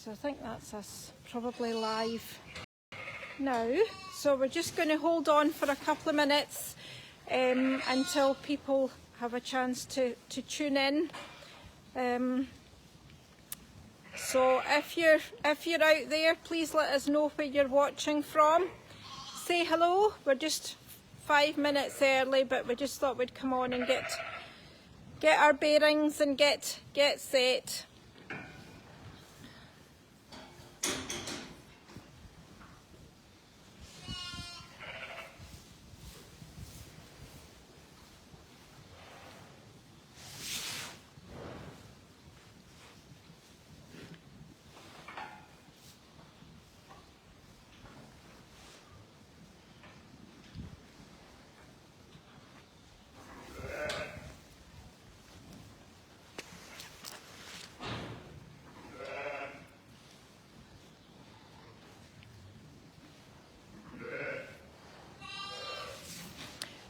So I think that's us probably live now. So we're just going to hold on for a couple of minutes until people have a chance to tune in. So if you're out there, please let us know where you're watching from. Say hello. We're just 5 minutes early, but we just thought we'd come on and get our bearings and get set.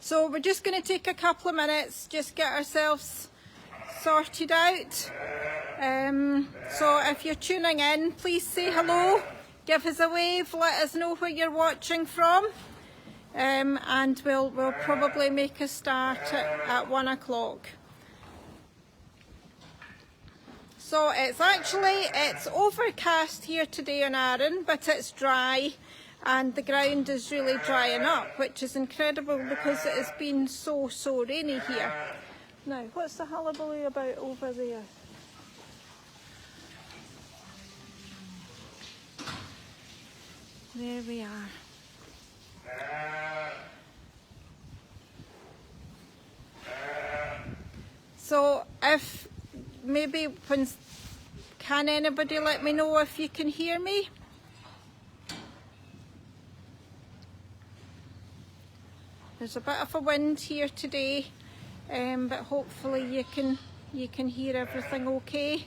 So we're just going to take a couple of minutes, just get ourselves sorted out. So if you're tuning in, please say hello, give us a wave, let us know where you're watching from, and we'll probably make a start at 1 o'clock. So it's overcast here today in Arran, but it's dry. And the ground is really drying up, which is incredible because it has been so rainy here. Now, what's the hullabaloo about over there? There we are. So if maybe can anybody let me know if you can hear me? There's a bit of a wind here today, but hopefully you can hear everything okay.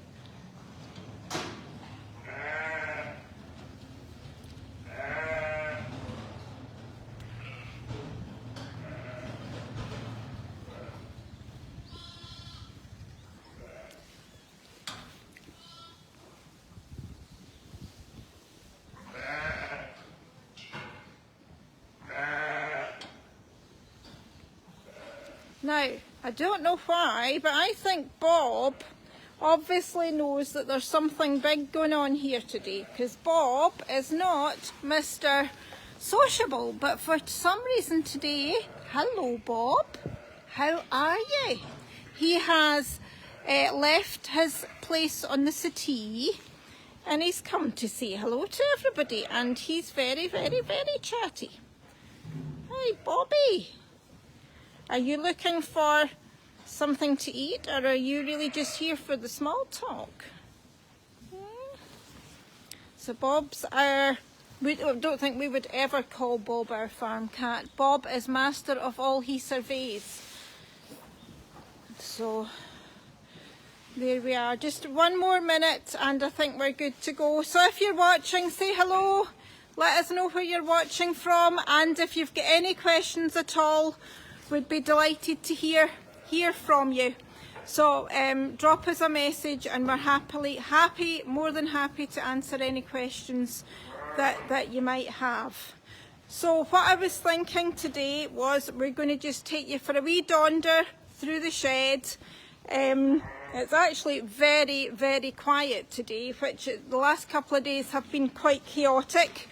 Now, I don't know why, but I think Bob obviously knows that there's something big going on here today, because Bob is not Mr. Sociable, but for some reason today, hello Bob, how are you? He has left his place on the settee and he's come to say hello to everybody, and he's very chatty. Hi Bobby. Are you looking for something to eat, or are you really just here for the small talk? So Bob's we don't think we would ever call Bob our farm cat. Bob is master of all he surveys. So there we are, just 1 more minute and I think we're good to go. So if you're watching, say hello, let us know where you're watching from, and if you've got any questions at all, we'd be delighted to hear from you. So drop us a message and we're more than happy to answer any questions that you might have. So what I was thinking today was we're going to just take you for a wee donder through the shed. It's actually very quiet today, which the last couple of days have been quite chaotic.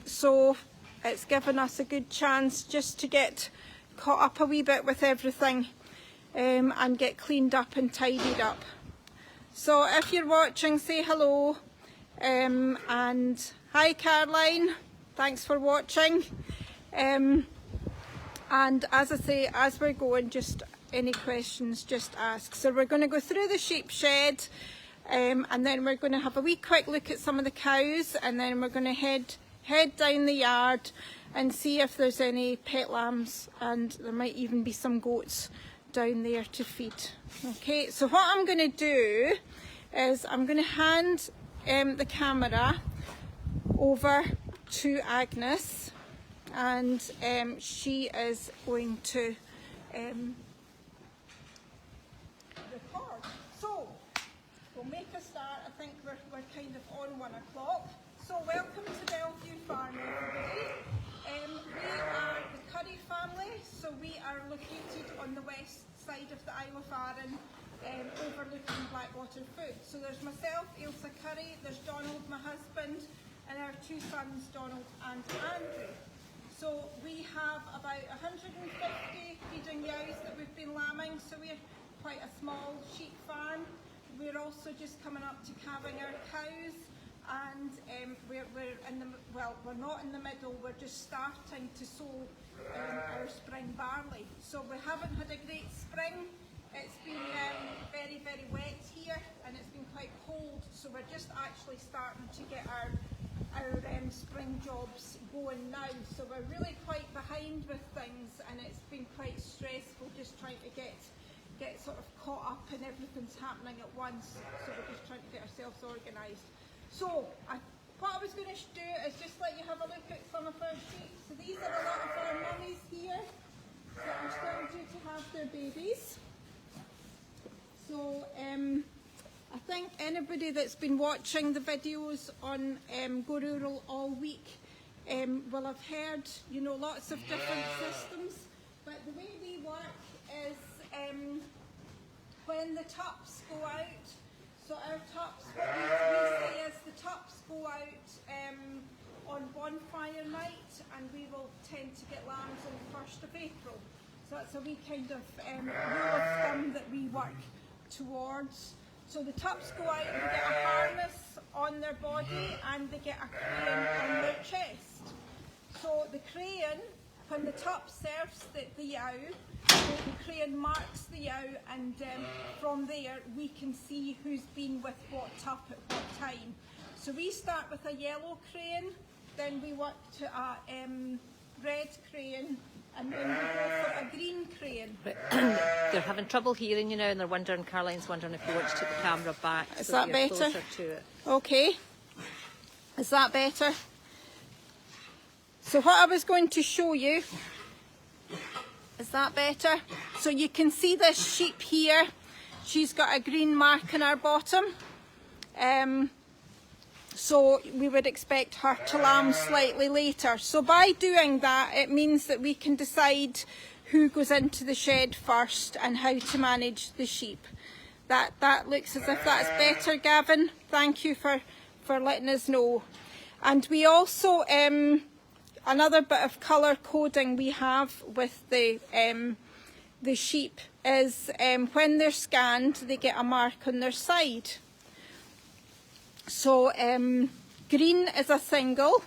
So it's given us a good chance just to get caught up a wee bit with everything and get cleaned up and tidied up. So if you're watching, say hello, and hi Caroline, thanks for watching. And as I say, as we're going, just any questions, just ask. So we're going to go through the sheep shed, and then we're going to have a wee quick look at some of the cows, and then we're going to head down the yard and see if there's any pet lambs, and there might even be some goats down there to feed. Okay, so what I'm going to do is I'm going to hand the camera over to Agnes, and she is going to record. So we'll make a start. start. I think we're kind of on 1 o'clock. So welcome to Bellevue Farm, everybody. We are the Currie family, so we are located on the west side of the Isle of Arran, overlooking Blackwaterfoot. So there's myself, Ailsa Currie, there's Donald, my husband, and our 2 sons, Donald and Andrew. So we have about 150 feeding ewes that we've been lambing, so we're quite a small sheep farm. We're also just coming up to calving our cows, and we're not in the middle, we're just starting to sow our spring barley. So we haven't had a great spring. It's been very, very wet here, and it's been quite cold, so we're just actually starting to get our spring jobs going now. So we're really quite behind with things, and it's been quite stressful just trying to get sort of caught up and everything's happening at once, so we're just trying to get ourselves organised. So what I was going to do is just let you have a look at some of our sheep. So these are a lot of our mummies here that are still due to have their babies. So I think anybody that's been watching the videos on Go Rural all week will have heard, you know, lots of different systems, but the way we work is when the tups go out, so our tups, what we say is the tups go out on bonfire night, and we will tend to get lambs on the 1st of April. So that's a wee kind of rule of thumb that we work towards. So the tups go out and they get a harness on their body, and they get a crane on their chest. So the crane, when the tup serves the ewe, the crane marks the ewe, and from there we can see who's been with what tup at what time. So we start with a yellow crane, then we work to a red crane, and then we go for a green crane. They're having trouble hearing you now, and they're wondering, Caroline's wondering if you want to take the camera back. Is that better? Closer to it. Okay. Is that better? So what I was going to show you, is that better? So you can see this sheep here. She's got a green mark on her bottom. So we would expect her to lamb slightly later. So by doing that, it means that we can decide who goes into the shed first and how to manage the sheep. That looks as if that's better, Gavin. Thank you for letting us know. And we also, another bit of colour coding we have with the sheep is when they're scanned, they get a mark on their side. So green is a single,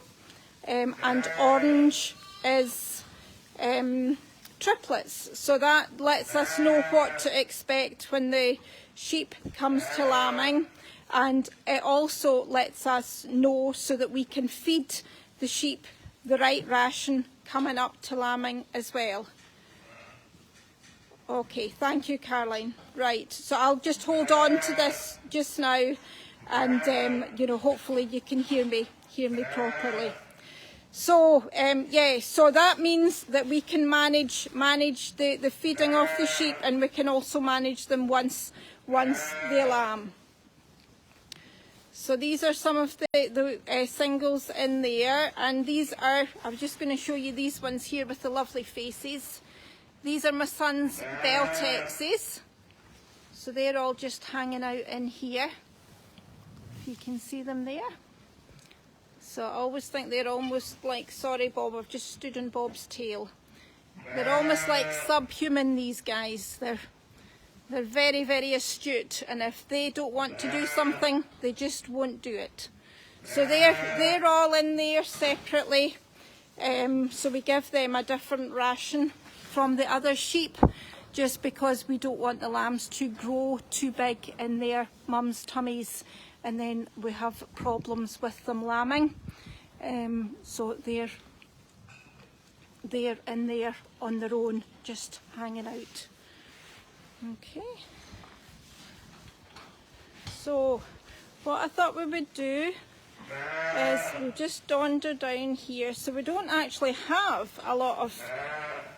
and orange is triplets. So that lets us know what to expect when the sheep comes to lambing, and it also lets us know so that we can feed the sheep the right ration coming up to lambing as well. Okay, thank you, Caroline. Right, so I'll just hold on to this just now, and you know, hopefully you can hear me properly. So yeah, so that means that we can manage the feeding of the sheep, and we can also manage them once they lamb. So these are some of the singles in there, and these are, I'm just going to show you these ones here with the lovely faces. These are my son's Beltexes. So they're all just hanging out in here. If you can see them there. So I always think they're almost like, sorry Bob, I've just stood on Bob's tail. They're almost like subhuman, these guys. They're very, very astute, and if they don't want to do something, they just won't do it. So they're all in there separately. So we give them a different ration from the other sheep, just because we don't want the lambs to grow too big in their mum's tummies, and then we have problems with them lambing. So they're in there on their own, just hanging out. Okay. So what I thought we would do is we'll just wander down here. So we don't actually have a lot of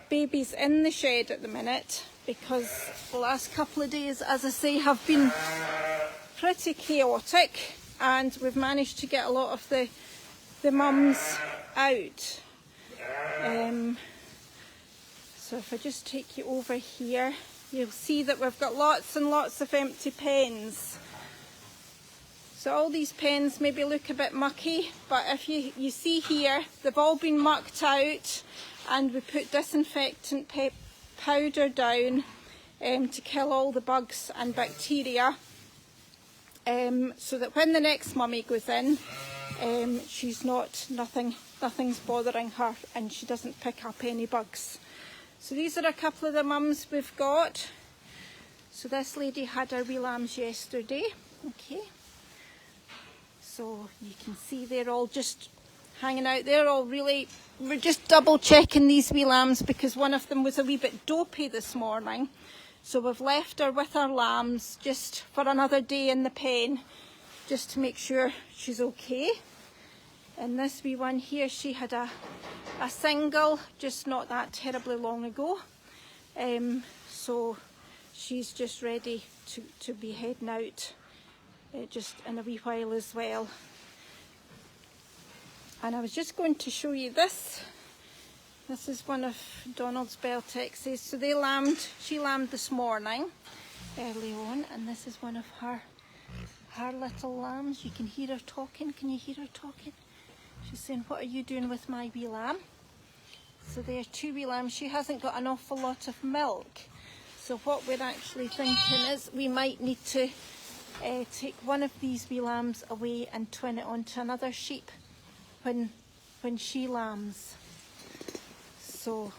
babies in the shed at the minute, because the last couple of days, as I say, have been pretty chaotic, and we've managed to get a lot of the mums out. So if I just take you over here, you'll see that we've got lots and lots of empty pens. So all these pens maybe look a bit mucky, but if you see here, they've all been mucked out, and we put disinfectant powder down to kill all the bugs and bacteria, so that when the next mummy goes in, nothing's bothering her, and she doesn't pick up any bugs. So these are a couple of the mums we've got. So this lady had her wee lambs yesterday. Okay. So you can see they're all just hanging out. We're just double checking these wee lambs because one of them was a wee bit dopey this morning. So we've left her with our lambs just for another day in the pen, just to make sure she's okay. And this wee one here, she had a single just not that terribly long ago. So she's just ready to be heading out just in a wee while as well. And I was just going to show you this. This is one of Donald's Beltexes. So she lambed this morning early on, and this is one of her little lambs. You can hear her talking. Can you hear her talking? She's saying, "What are you doing with my wee lamb?" So there are two wee lambs. She hasn't got an awful lot of milk. So what we're actually thinking is we might need to take one of these wee lambs away and twin it onto another sheep when she lambs. So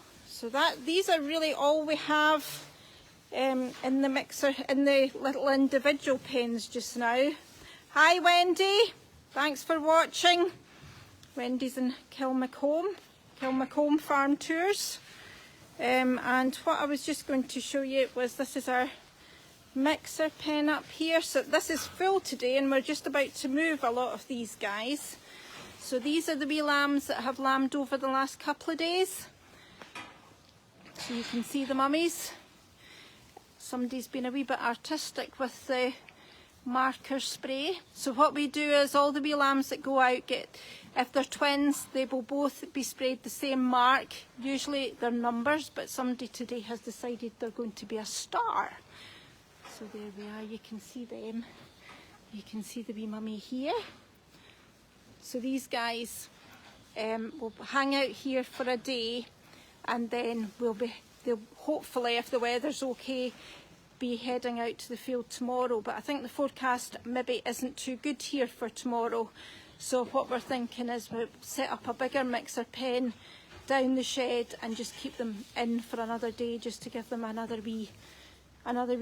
these are really all we have in the mixer, in the little individual pens just now. Hi Wendy, thanks for watching. Wendy's in Kilmacombe Farm Tours. And what I was just going to show you was this is our mixer pen up here. So this is full today, and we're just about to move a lot of these guys. So these are the wee lambs that have lambed over the last couple of days. So you can see the mummies. Somebody's been a wee bit artistic with the marker spray. So what we do is all the wee lambs that go out if they're twins, they will both be sprayed the same mark. Usually they're numbers, but somebody today has decided they're going to be a star. So there we are, you can see them. You can see the wee mummy here. So these guys will hang out here for a day, and then they'll hopefully, if the weather's okay, be heading out to the field tomorrow. But I think the forecast maybe isn't too good here for tomorrow. So what we're thinking is we'll set up a bigger mixer pen down the shed and just keep them in for another day, just to give them another wee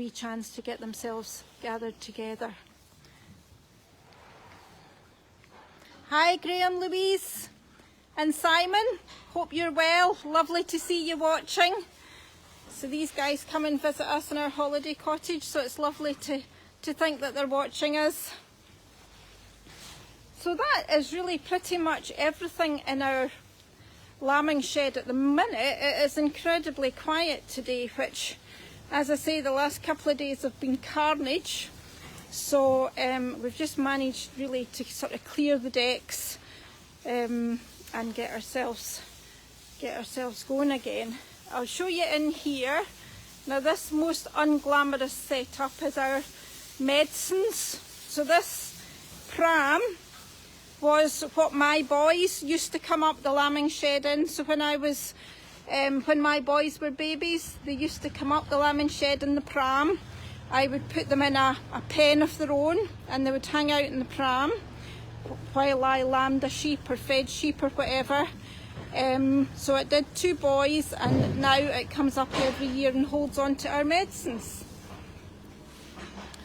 chance to get themselves gathered together. Hi Graham, Louise and Simon, hope you're well. Lovely to see you watching. So these guys come and visit us in our holiday cottage, so it's lovely to think that they're watching us. So that is really pretty much everything in our lambing shed at the minute. It is incredibly quiet today, which, as I say, the last couple of days have been carnage. So we've just managed really to sort of clear the decks and get ourselves going again. I'll show you in here. Now this most unglamorous setup is our medicines. So this pram was what my boys used to come up the lambing shed in. So when my boys were babies, they used to come up the lambing shed in the pram. I would put them in a pen of their own, and they would hang out in the pram while I lambed a sheep or fed sheep or whatever. So it did 2 boys, and now it comes up every year and holds on to our medicines.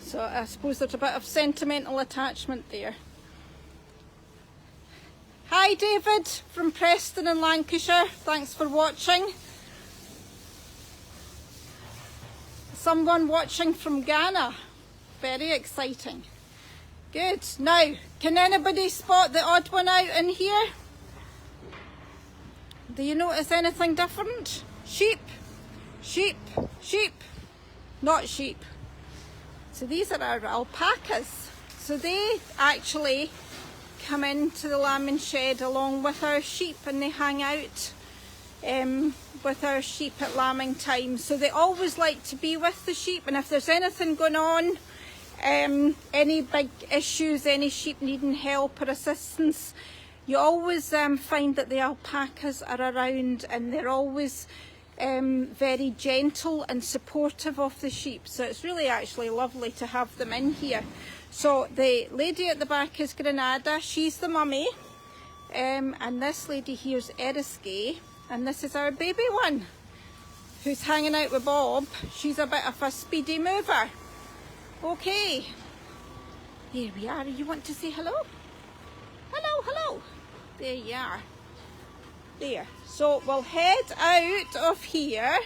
So I suppose there's a bit of sentimental attachment there. Hi David from Preston in Lancashire, thanks for watching. Someone watching from Ghana, very exciting. Good. Now, can anybody spot the odd one out in here? Do you notice anything different? Sheep, sheep, sheep, not sheep. So these are our alpacas. So they actually come into the lambing shed along with our sheep, and they hang out with our sheep at lambing time. So they always like to be with the sheep, and if there's anything going on, any big issues, any sheep needing help or assistance, you always find that the alpacas are around, and they're always very gentle and supportive of the sheep. So it's really actually lovely to have them in here. So the lady at the back is Granada, she's the mummy, and this lady here's Eriskay, and this is our baby one who's hanging out with Bob. She's a bit of a speedy mover. Okay, here we are. You want to say hello? Hello, hello. There you are. There. So we'll head out of here,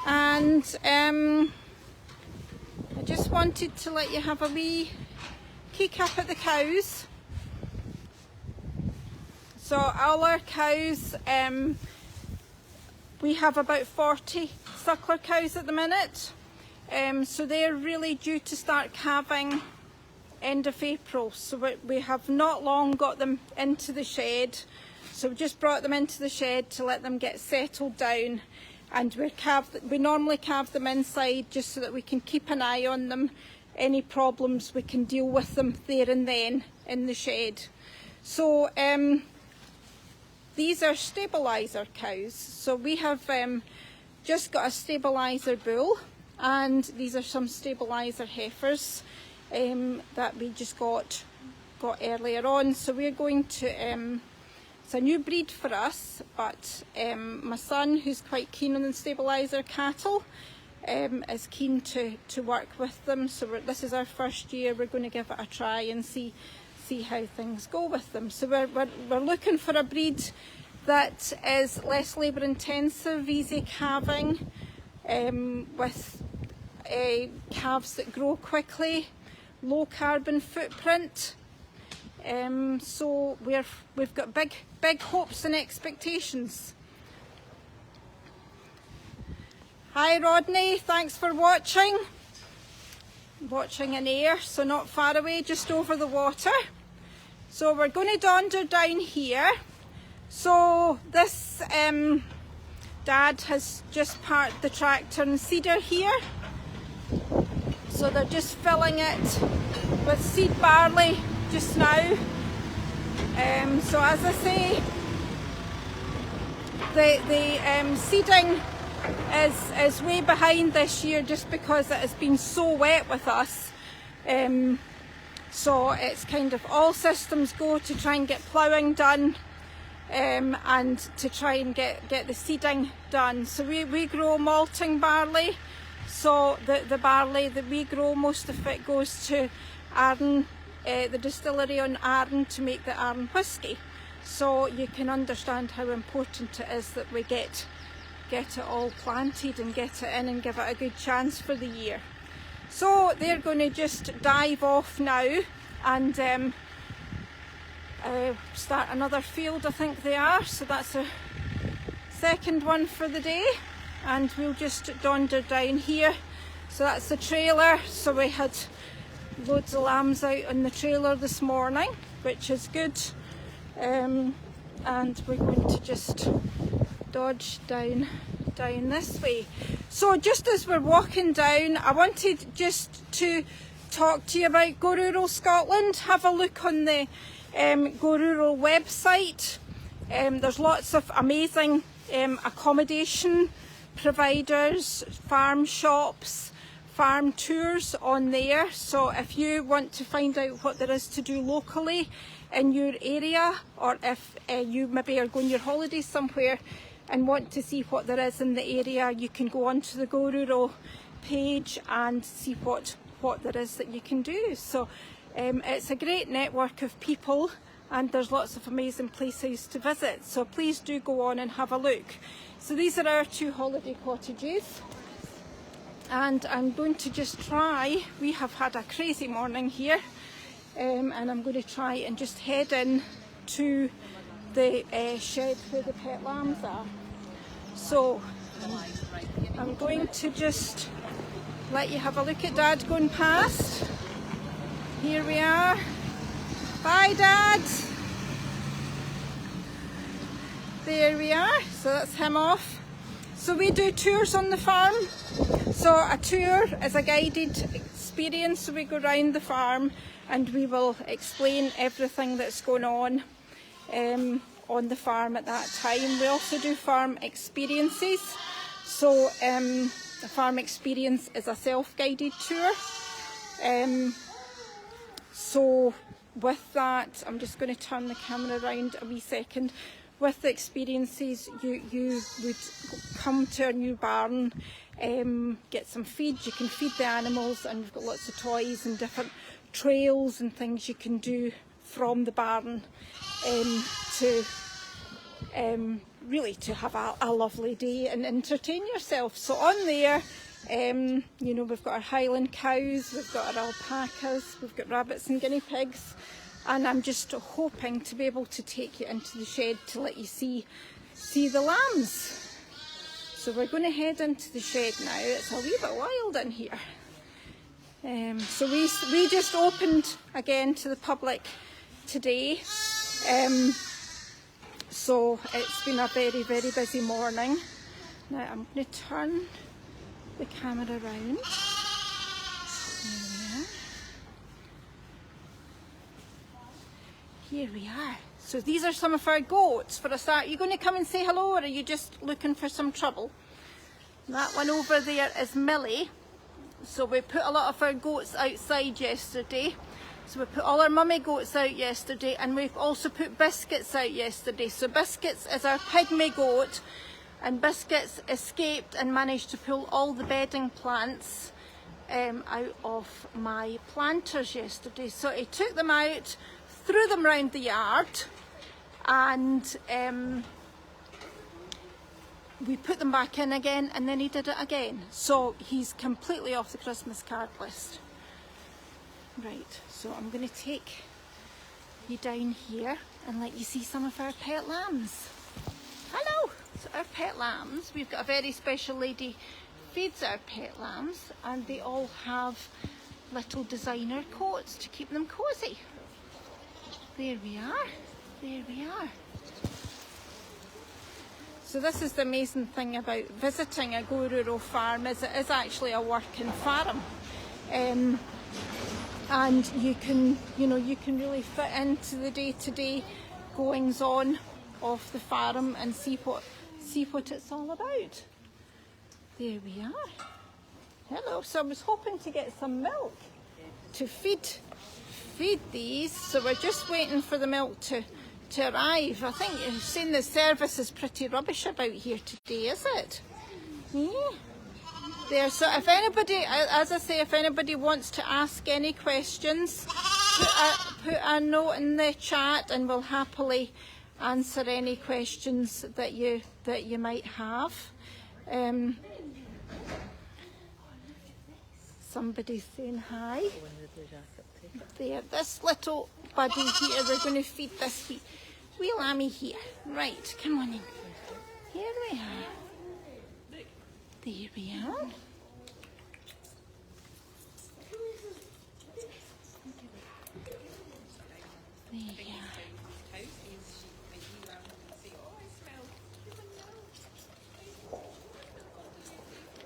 and I just wanted to let you have a wee peek up at the cows. So all our cows, we have about 40 suckler cows at the minute. So they're really due to start calving end of April. So we have not long got them into the shed. So we just brought them into the shed to let them get settled down. And we normally calve them inside just so that we can keep an eye on them. Any problems, we can deal with them there and then in the shed. So these are stabiliser cows. So we have just got a stabiliser bull, and these are some stabiliser heifers that we just got earlier on. So we're going to, it's a new breed for us, but my son, who's quite keen on the stabiliser cattle, is keen to work with them. So this is our first year. We're going to give it a try and see how things go with them. So we're looking for a breed that is less labour intensive, easy calving, with calves that grow quickly, low carbon footprint. So we've got big hopes and expectations. Hi Rodney, thanks for watching. Watching in air, so not far away, just over the water. So we're going to donder down here. So this Dad has just parked the tractor and seeder here. So they're just filling it with seed barley just now. So as I say, the seeding is way behind this year just because it has been so wet with us. So it's kind of all systems go to try and get ploughing done, and to try and get the seeding done. So we grow malting barley. So the barley that we grow, most of it goes to Arran, the distillery on Arran, to make the Arran whisky. So you can understand how important it is that we get it all planted and get it in and give it a good chance for the year. So they're going to just dive off now and start another field, I think they are. So that's a second one for the day, and we'll just donder down here. So that's the trailer. So we had loads of lambs out on the trailer this morning, which is good, and we're going to just dodge down this way. So just as we're walking down, I wanted just to talk to you about Go Rural Scotland. Have a look on the Go Rural website. There's lots of amazing accommodation providers, farm shops, farm tours on there. So if you want to find out what there is to do locally in your area, or if you maybe are going your holidays somewhere and want to see what there is in the area, you can go onto the Go Rural page and see what there is that you can do. So it's a great network of people, and there's lots of amazing places to visit. So please do go on and have a look. So these are our 2 holiday cottages, and I'm going to just try, we have had a crazy morning here, and I'm going to try and just head in to the shed where the pet lambs are. So I'm going to just let you have a look at Dad going past. Here we are. Bye, Dad. There we are. So that's him off. So we do tours on the farm. So a tour is a guided experience. So we go round the farm and we will explain everything that's going on the farm at that time. We also do farm experiences. So a farm experience is a self-guided tour. So with that, I'm just going to turn the camera around a wee second. With the experiences, you would come to a new barn, get some feed. You can feed the animals, and we've got lots of toys and different trails and things you can do from the barn to really to have a lovely day and entertain yourself. So on there, you know, we've got our Highland cows, we've got our alpacas, we've got rabbits and guinea pigs, and I'm just hoping to be able to take you into the shed to let you see the lambs. So we're going to head into the shed now. It's a wee bit wild in here. So we just opened again to the public today. So it's been a very, very busy morning. Now I'm going to turn the camera around. Here we are. So these are some of our goats for a start. Are you going to come and say hello, or are you just looking for some trouble? That one over there is Millie. So we put a lot of our goats outside yesterday. So we put all our mummy goats out yesterday, and we've also put Biscuits out yesterday. So Biscuits is our pygmy goat, and Biscuits escaped and managed to pull all the bedding plants out of my planters yesterday. So he took them out, threw them around the yard, and we put them back in again, and then he did it again. So he's completely off the Christmas card list. Right, so I'm going to take you down here and let you see some of our pet lambs. Hello! So our pet lambs, we've got a very special lady feeds our pet lambs, and they all have little designer coats to keep them cosy. There we are, there we are. So this is the amazing thing about visiting a Go Rural farm, is it is actually a working farm. And you can really fit into the day-to-day goings on of the farm and see what it's all about. There we are. Hello. So I was hoping to get some milk to feed these. So we're just waiting for the milk to arrive. I think you're saying the service is pretty rubbish about here today, is it? Yeah. There. So if anybody, as I say, if anybody wants to ask any questions, put a note in the chat, and we'll happily answer any questions that you might have. Somebody's saying hi. There, this little buddy here, we're going to feed this wee lammy here. Right, come on in. Here we are. There we are. There we are.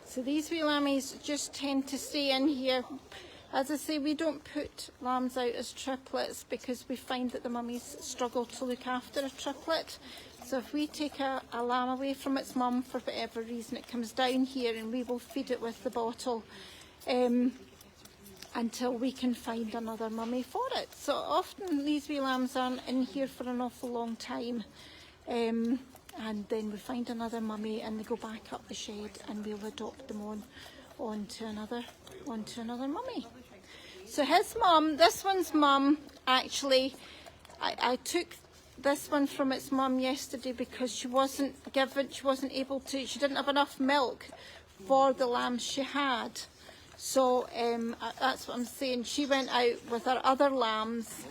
So these wee lammies just tend to stay in here. As I say, we don't put lambs out as triplets because we find that the mummies struggle to look after a triplet. So if we take a lamb away from its mum for whatever reason, it comes down here and we will feed it with the bottle until we can find another mummy for it. So often these wee lambs aren't in here for an awful long time, and then we find another mummy and they go back up the shed and we'll adopt them onto another mummy. So his mum, this one's mum, actually, I took this one from its mum yesterday because she didn't have enough milk for the lambs she had. So that's what I'm saying. She went out with her other lambs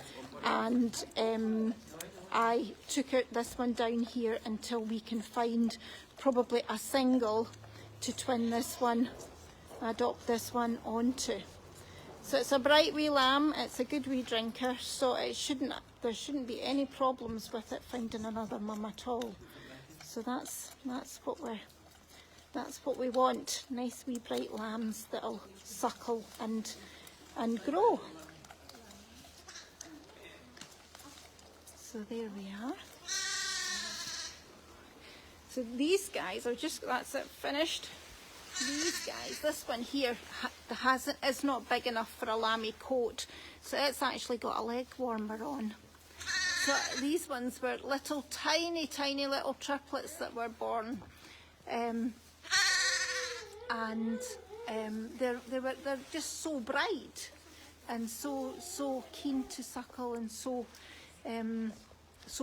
and I took out this one down here until we can find probably a single to twin this one, adopt this one onto. So it's a bright wee lamb, it's a good wee drinker, so there shouldn't be any problems with it finding another mum at all. So that's what we want, nice wee bright lambs that'll suckle and grow. So there we are. So these guys are just, that's it, finished. These guys, this one here is not big enough for a lammy coat, so it's actually got a leg warmer on. So these ones were little tiny little triplets that were born, and they're just so bright and so keen to suckle and so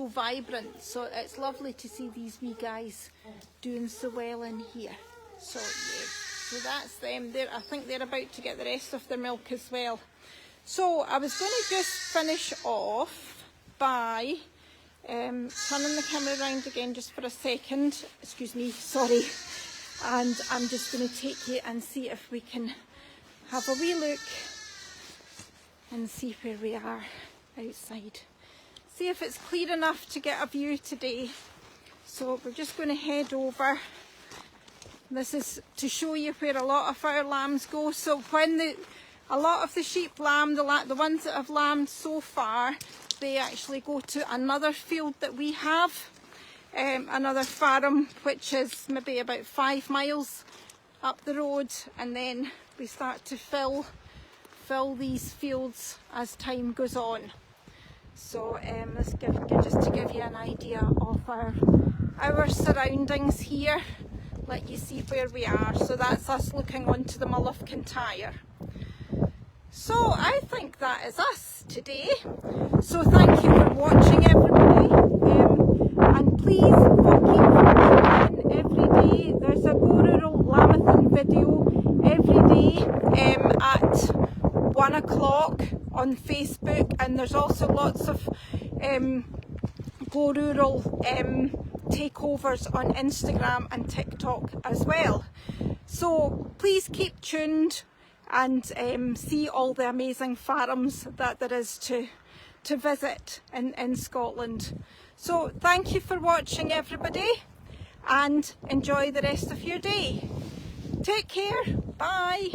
vibrant. So it's lovely to see these wee guys doing so well in here. So yeah, so that's them. I think they're about to get the rest of their milk as well. So I was going to just finish off by turning the camera around again just for a second. Excuse me, sorry. And I'm just going to take you and see if we can have a wee look and see where we are outside. See if it's clear enough to get a view today. So we're just going to head over. This is to show you where a lot of our lambs go. So when a lot of the sheep lamb, the ones that have lambed so far, they actually go to another field that we have, another farm, which is maybe about 5 miles up the road, and then we start to fill these fields as time goes on. So just to give you an idea of our surroundings here, let you see where we are. So that's us looking onto the Mull of Kintyre. So I think that is us today. So thank you for watching, everybody, and please keep watching every day. There's a Go Rural Lambathon video every day at 1 o'clock on Facebook, and there's also lots of Go Rural takeovers on Instagram and TikTok as well. So please keep tuned and see all the amazing farms that there is to visit in Scotland. So thank you for watching, everybody, and enjoy the rest of your day. Take care. Bye.